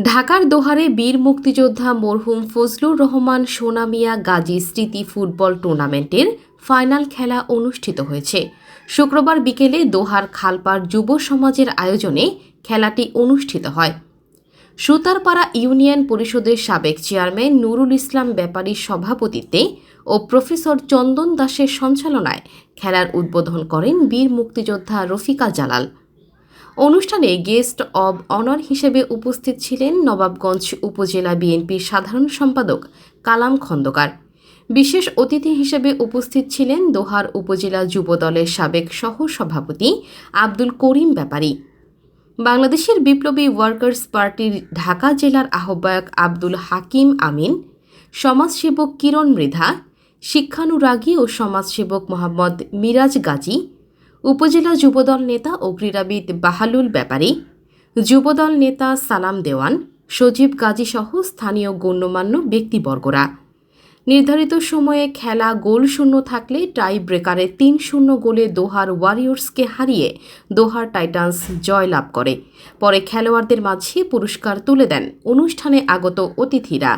ঢাকার দোহারে বীর মুক্তিযোদ্ধা মরহুম ফজলুর রহমান সোনা মিয়া গাজী স্মৃতি ফুটবল টুর্নামেন্টের ফাইনাল খেলা অনুষ্ঠিত হয়েছে। শুক্রবার বিকেলে দোহার খালপাড় যুব সমাজের আয়োজনে খেলাটি অনুষ্ঠিত হয়। সুতারপাড়া ইউনিয়ন পরিষদের সাবেক চেয়ারম্যান নুরুল ইসলাম ব্যাপারীর সভাপতিত্বে ও প্রফেসর চন্দন দাসের সঞ্চালনায় খেলার উদ্বোধন করেন বীর মুক্তিযোদ্ধা রফিকা জালাল। অনুষ্ঠানে গেস্ট অব অনার হিসেবে উপস্থিত ছিলেন নবাবগঞ্জ উপজেলা বিএনপির সাধারণ সম্পাদক কালাম খন্দকার। বিশেষ অতিথি হিসেবে উপস্থিত ছিলেন দোহার উপজেলা যুবদলের সাবেক সহ সভাপতি আব্দুল করিম ব্যাপারী, বাংলাদেশের বিপ্লবী ওয়ার্কার্স পার্টির ঢাকা জেলার আহ্বায়ক আব্দুল হাকিম আমিন, সমাজসেবক কিরণ মৃধা, শিক্ষানুরাগী ও সমাজসেবক মোহাম্মদ মিরাজ গাজী, উপজেলা যুবদল নেতা ও ক্রীড়াবিদ বাহালুল ব্যাপারী, যুবদল নেতা সালাম দেওয়ান, সজীব গাজী সহ স্থানীয় গণ্যমান্য ব্যক্তিবর্গরা। নির্ধারিত সময়ে খেলা গোলশূন্য থাকলে টাই ব্রেকারে ৩-০ গোলে দোহার ওয়ারিয়র্সকে হারিয়ে দোহার টাইটান্স জয়লাভ করে। পরে খেলোয়াড়দের মাঝে পুরস্কার তুলে দেন অনুষ্ঠানে আগত অতিথিরা।